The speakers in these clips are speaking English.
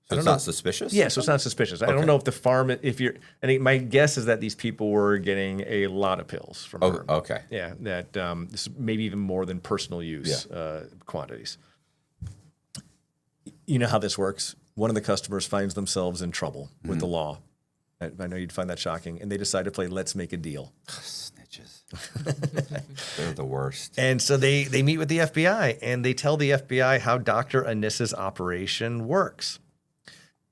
So it's not suspicious? Yeah, so it's not suspicious. I don't know if the farm, my guess is that these people were getting a lot of pills from her. Okay. Yeah, that this maybe even more than personal use quantities. You know how this works. One of the customers finds themselves in trouble with the law. I know you'd find that shocking. And they decide to play Let's Make a Deal. Snitches. They're the worst. And so they meet with the FBI, and they tell the FBI how Dr. Anissa's operation works.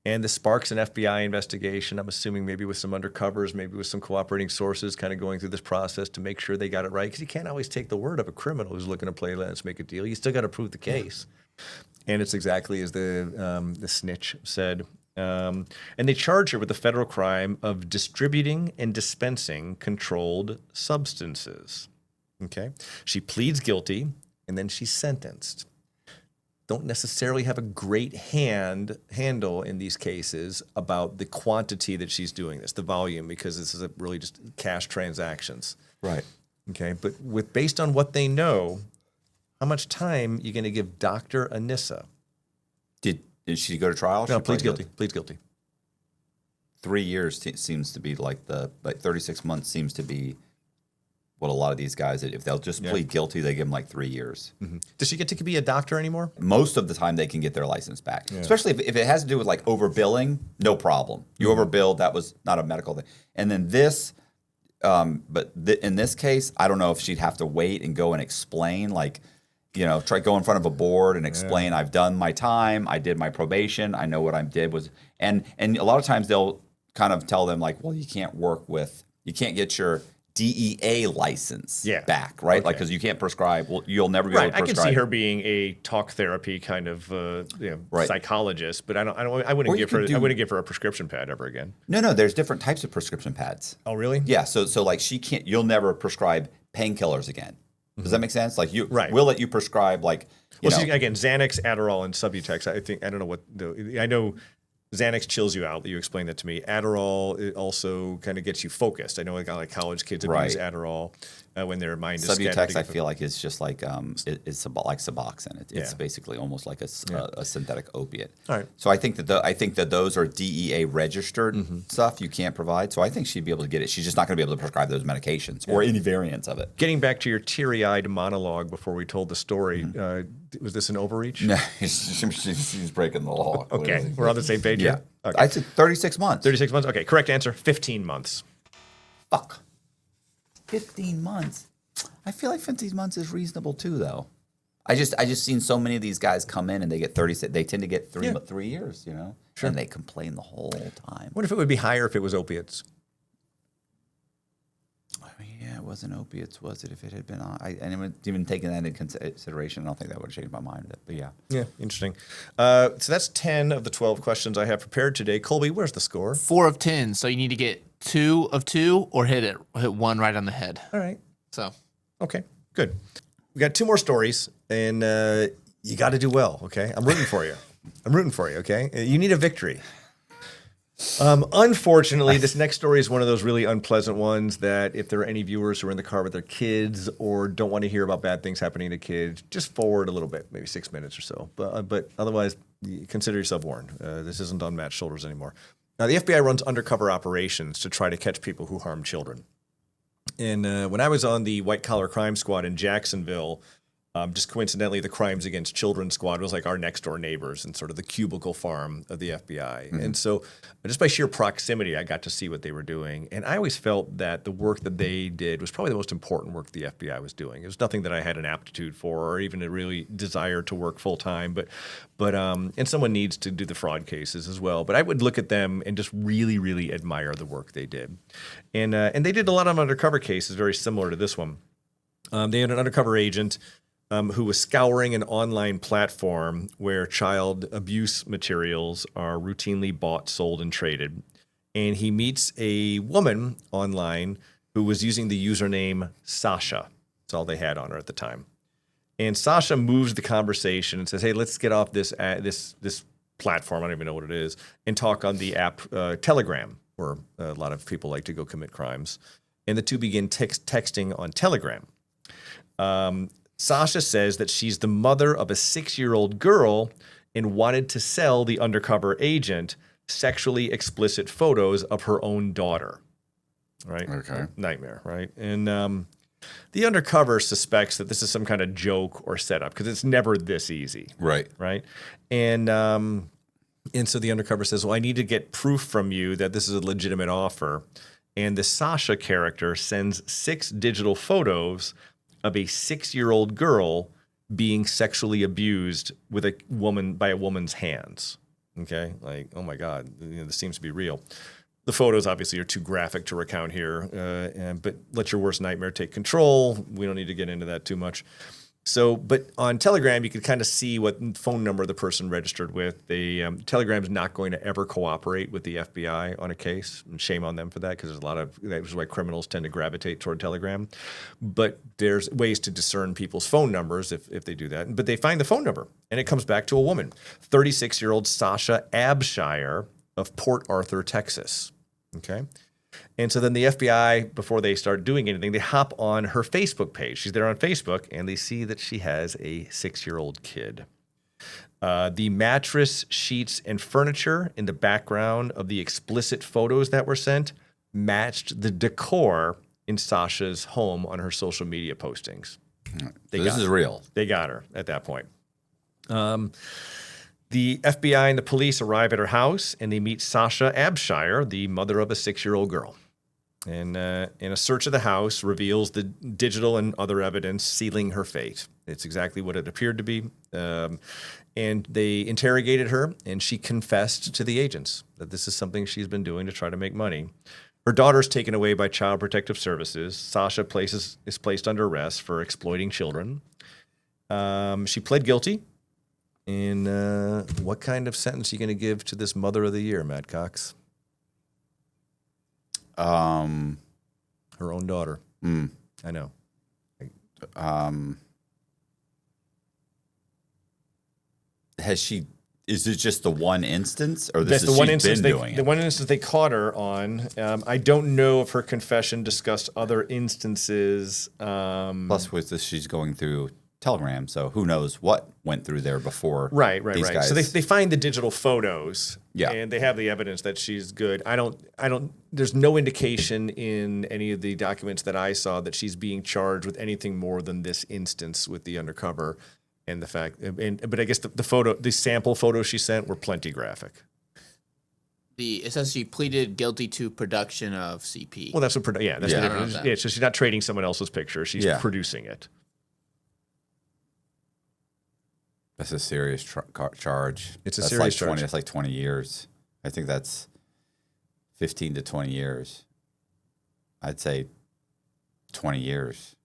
And this sparks an FBI investigation, I'm assuming maybe with some undercovers, maybe with some cooperating sources kind of going through this process to make sure they got it right. Because you can't always take the word of a criminal who's looking to play Let's Make a Deal. You still got to prove the case. And it's exactly as the snitch said. And they charge her with the federal crime of distributing and dispensing controlled substances. Okay? She pleads guilty, and then she's sentenced. Don't necessarily have a great handle in these cases about the quantity that she's doing this, the volume, because this is really just cash transactions. Right. Okay, but based on what they know, how much time are you going to give Dr. Anissa? Did she go to trial? No, pleads guilty. Pleads guilty. 3 years seems to be like 36 months seems to be what a lot of these guys, if they'll just plead guilty, they give them like 3 years. Mm-hmm. Does she get to be a doctor anymore? Most of the time they can get their license back, especially if it has to do with like overbilling, no problem. You overbilled, that was not a medical thing. And then this, in this case, I don't know if she'd have to wait and go and explain, like, try go in front of a board and explain, I've done my time, I did my probation, I know what I did was, and a lot of times they'll kind of tell them like, well, you can't get your DEA license back, right? Okay. Like, because you can't prescribe. Well, you'll never be able to prescribe. I can see her being a talk therapy kind of psychologist, but I wouldn't give her a prescription pad ever again. No, there's different types of prescription pads. Oh, really? Yeah. So like you'll never prescribe painkillers again. Does that make sense? Like we'll let you prescribe like. Again, Xanax, Adderall, and Subutex. I don't know what I know. Xanax chills you out. You explained that to me. Adderall, it also kind of gets you focused. I know like college kids abuse Adderall when their mind is scattered. Subutex, I feel like it's just like it's like Suboxone. It's basically almost like a synthetic opiate. All right. So I think that those are DEA registered stuff you can't provide. So I think she'd be able to get it. She's just not going to be able to prescribe those medications or any variants of it. Getting back to your teary-eyed monologue before we told the story, was this an overreach? No, she's breaking the law. Okay, we're on the same page. Yeah. Okay. I said 36 months. 36 months. Okay, correct answer. 15 months. Fuck. 15 months. I feel like 15 months is reasonable too, though. I just seen so many of these guys come in and they get 36. They tend to get 3 years, Sure. And they complain the whole time. What if it would be higher if it was opiates? Yeah, it wasn't opiates, was it? If it had been on, even taking that into consideration, I don't think that would have changed my mind. But yeah. Yeah, interesting. So that's 10 of the 12 questions I have prepared today. Colby, where's the score? 4 of 10. So you need to get 2 of 2 or hit one right on the head. All right. So. Okay, good. We got 2 more stories, and you got to do well, okay? I'm rooting for you. Okay? You need a victory. Unfortunately, this next story is one of those really unpleasant ones that if there are any viewers who are in the car with their kids or don't want to hear about bad things happening to kids, just forward a little bit, maybe 6 minutes or so. But otherwise, consider yourself warned. This isn't on Matt's shoulders anymore. Now, the FBI runs undercover operations to try to catch people who harm children. And when I was on the white-collar crime squad in Jacksonville, just coincidentally, the Crimes Against Children squad was like our next-door neighbors and sort of the cubicle farm of the FBI. Mm-hmm. And so just by sheer proximity, I got to see what they were doing. And I always felt that the work that they did was probably the most important work the FBI was doing. It was nothing that I had an aptitude for or even a really desire to work full-time. But and someone needs to do the fraud cases as well. But I would look at them and just really, really admire the work they did. And they did a lot of undercover cases very similar to this one. They had an undercover agent who was scouring an online platform where child abuse materials are routinely bought, sold, and traded. And he meets a woman online who was using the username Sasha. That's all they had on her at the time. And Sasha moves the conversation and says, hey, let's get off this platform, I don't even know what it is, and talk on the app Telegram, where a lot of people like to go commit crimes. And the two begin texting on Telegram. Sasha says that she's the mother of a 6-year-old girl and wanted to sell the undercover agent sexually explicit photos of her own daughter. Right? Okay. Nightmare, right? And the undercover suspects that this is some kind of joke or setup because it's never this easy. Right. Right? And so the undercover says, well, I need to get proof from you that this is a legitimate offer. And the Sasha character sends 6 digital photos of a 6-year-old girl being sexually abused with a woman by a woman's hands. Okay? Like, oh my God, this seems to be real. The photos obviously are too graphic to recount here, but let your worst nightmare take control. We don't need to get into that too much. So, but on Telegram, you can kind of see what phone number the person registered with. Telegram is not going to ever cooperate with the FBI on a case, and shame on them for that, because there's a lot of, that is why criminals tend to gravitate toward Telegram. But there's ways to discern people's phone numbers if they do that. But they find the phone number, and it comes back to a woman, 36-year-old Sasha Abshire of Port Arthur, Texas. Okay. And so then the FBI, before they start doing anything, they hop on her Facebook page. She's there on Facebook, and they see that she has a 6-year-old kid. The mattress, sheets, and furniture in the background of the explicit photos that were sent matched the decor in Sasha's home on her social media postings. This is real. They got her at that point. The FBI and the police arrive at her house, and they meet Sasha Abshire, the mother of a 6-year-old girl. And in a search of the house reveals the digital and other evidence sealing her fate. It's exactly what it appeared to be. And they interrogated her, and she confessed to the agents that this is something she's been doing to try to make money. Her daughter's taken away by Child Protective Services. Sasha is placed under arrest for exploiting children. She pled guilty. And what kind of sentence are you going to give to this mother of the year, Matt Cox? Her own daughter. I know. Is it just the one instance, or this That's is the one she's instance been doing the it? one instance they caught her on. I don't know if her confession discussed other instances. Plus, with this, she's going through Telegram, so who knows what went through there before. Right. These guys. So they find the digital photos, Yeah. and they have the evidence that she's good. There's no indication in any of the documents that I saw that she's being charged with anything more than this instance with the undercover, and the fact. But I guess the sample photos she sent were plenty graphic. It says she pleaded guilty to production of CP. Well, that's what. That's Yeah. the difference. Yeah, so she's not trading someone else's picture; she's producing it. That's a serious charge. It's a That's serious like charge. That's like 20 years. I think that's 15 to 20 years. I'd say 20 years.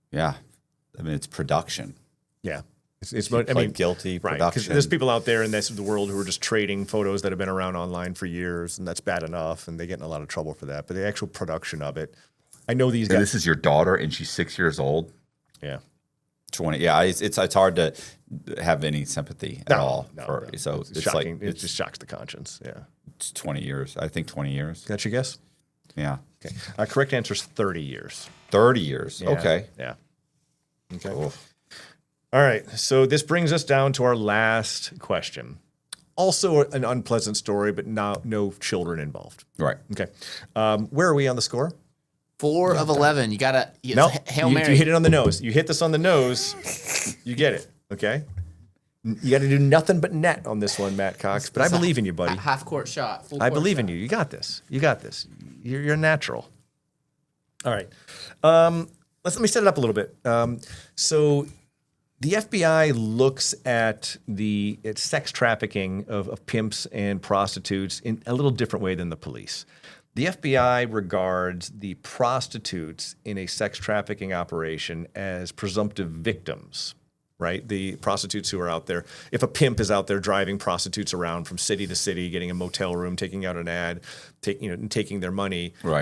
Yeah. I mean, it's production. Yeah. Guilty, right? Because production. there's people out there in the world who are just trading photos that have been around online for years, and that's bad enough, and they get in a lot of trouble for that. But the actual production of it, I know these guys. And this is your daughter, and she's 6 years old. Yeah. 20. Yeah, it's hard to have any sympathy at all. So it's shocking. It just shocks the conscience. Yeah. It's 20 years. I think 20 years. Got your guess? Yeah. Okay. Correct answer is 30 years. 30 years. Yeah. Okay. Yeah. Okay. Oof. All right. So this brings us down to our last question. Also an unpleasant story, but no children involved. Right. Okay. Where are we on the score? 4 of 11. You gotta. No, Hail you Mary. hit it on the nose. You hit this on the nose, you get it. Okay. You got to do nothing but net on this one, Matt Cox. But I believe in you, buddy. Half court shot. I believe in you. You got this. You got this. You're natural. All right. Let me set it up a little bit. So the FBI looks at sex trafficking of pimps and prostitutes in a little different way than the police. The FBI regards the prostitutes in a sex trafficking operation as presumptive victims, right? The prostitutes who are out there. If a pimp is out there driving prostitutes around from city to city, getting a motel room, taking out an ad, taking their money, Right.